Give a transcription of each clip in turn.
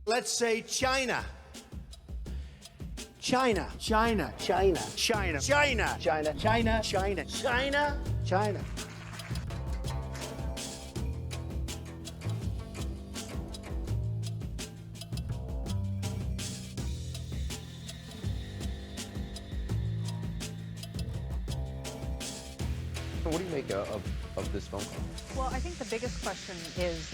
Let's say China. China. China. China. China. China. China. China. China. China. China. What do you make of this phone call? Well, I think the biggest question is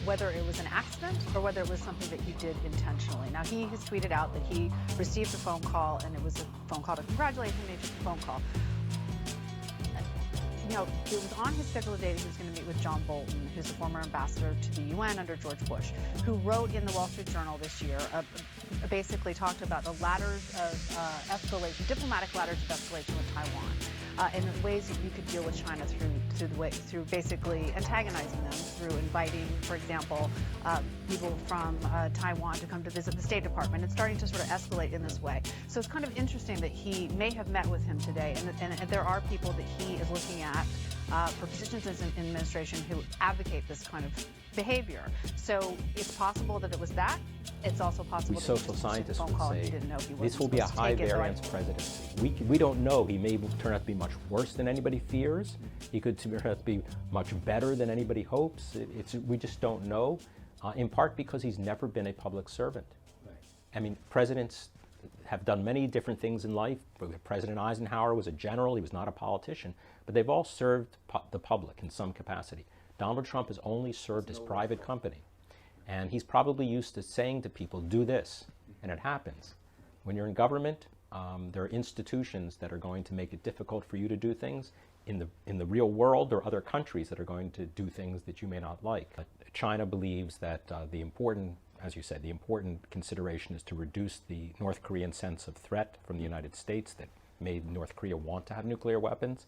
whether it was an accident or whether it was something that he did intentionally. Now, he has tweeted out that he received a phone call, and it was a phone call to congratulate him, maybe just a phone call. You know, it was on his scheduled date he was going to meet with John Bolton, who's the former ambassador to the Yuan under George Bush, who wrote in the Wall Street Journal this year, basically talked about the ladders of escalation, diplomatic ladders of escalation with Taiwan. And the ways that you could deal with China through basically antagonizing them, through inviting, for example, people from Taiwan to come to visit the State Department, and starting to sort of escalate in this way. So it's kind of interesting that he may have met with him today, and there are people that he is looking at for positions in administration who advocate this kind of behavior. So it's possible that it was that. It's also possible that social scientists would say this will be a high variance presidency. We don't know. He may turn out to be much worse than anybody fears. He could turn out to be much better than anybody hopes. We just don't know, in part because he's never been a public servant. Right. I mean, presidents have done many different things in life. President Eisenhower was a general. He was not a politician. But they've all served the public in some capacity. Donald Trump has only served his private company. And he's probably used to saying to people, do this, and it happens. When you're in government, there are institutions that are going to make it difficult for you to do things in the real world, or other countries that are going to do things that you may not like. But China believes that the important, as you said, the important consideration is to reduce the North Korean sense of threat from the United States that made North Korea want to have nuclear weapons.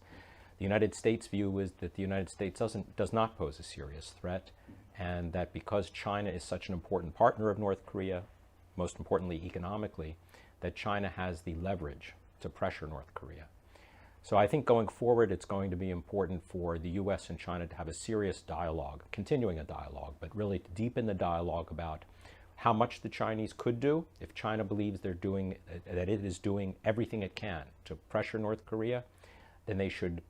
The United States' view is that the United States does not pose a serious threat, and that because China is such an important partner of North Korea, most importantly economically, that China has the leverage to pressure North Korea. So I think going forward, it's going to be important for the U.S. and China to have a serious dialogue, continuing a dialogue, but really to deepen the dialogue about how much the Chinese could do. If China believes that it is doing everything it can to pressure North Korea, then they should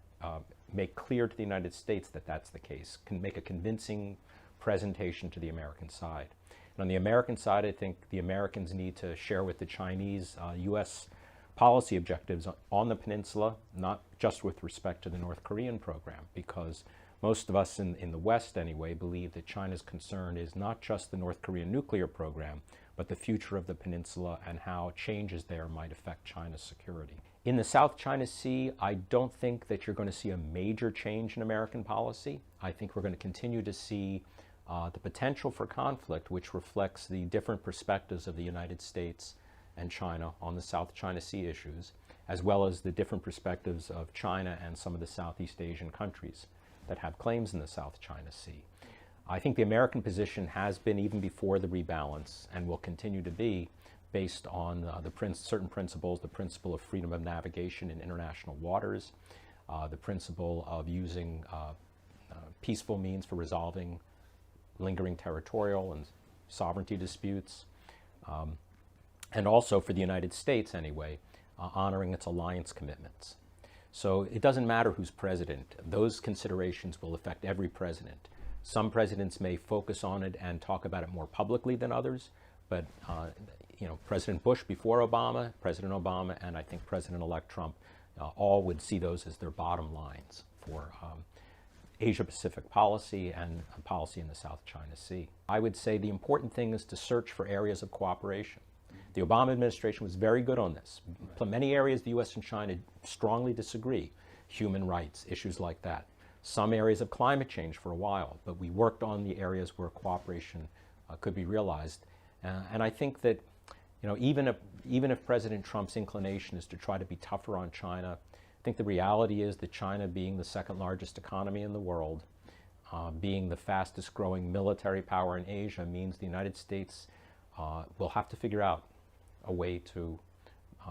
make clear to the United States that that's the case, can make a convincing presentation to the American side. And on the American side, I think the Americans need to share with the Chinese U.S. policy objectives on the peninsula, not just with respect to the North Korean program, because most of us in the West anyway believe that China's concern is not just the North Korean nuclear program, but the future of the peninsula and how changes there might affect China's security. In the South China Sea, I don't think that you're going to see a major change in American policy. I think we're going to continue to see the potential for conflict, which reflects the different perspectives of the United States and China on the South China Sea issues, as well as the different perspectives of China and some of the Southeast Asian countries that have claims in the South China Sea. I think the American position has been, even before the rebalance, and will continue to be, based on certain principles, the principle of freedom of navigation in international waters, the principle of using peaceful means for resolving lingering territorial and sovereignty disputes, and also for the United States anyway, honoring its alliance commitments. So it doesn't matter who's president. Those considerations will affect every president. Some presidents may focus on it and talk about it more publicly than others, but President Bush before Obama, President Obama, and I think President-elect Trump all would see those as their bottom lines for Asia-Pacific policy and policy in the South China Sea. I would say the important thing is to search for areas of cooperation. The Obama administration was very good on this. Many areas the U.S. and China strongly disagree. Human rights, issues like that. Some areas of climate change for a while, but we worked on the areas where cooperation could be realized. And I think that, even if President Trump's inclination is to try to be tougher on China, I think the reality is that China, being the second largest economy in the world, being the fastest growing military power in Asia, means the United States will have to figure out a way to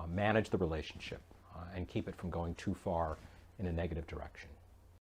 manage the relationship and keep it from going too far in a negative direction.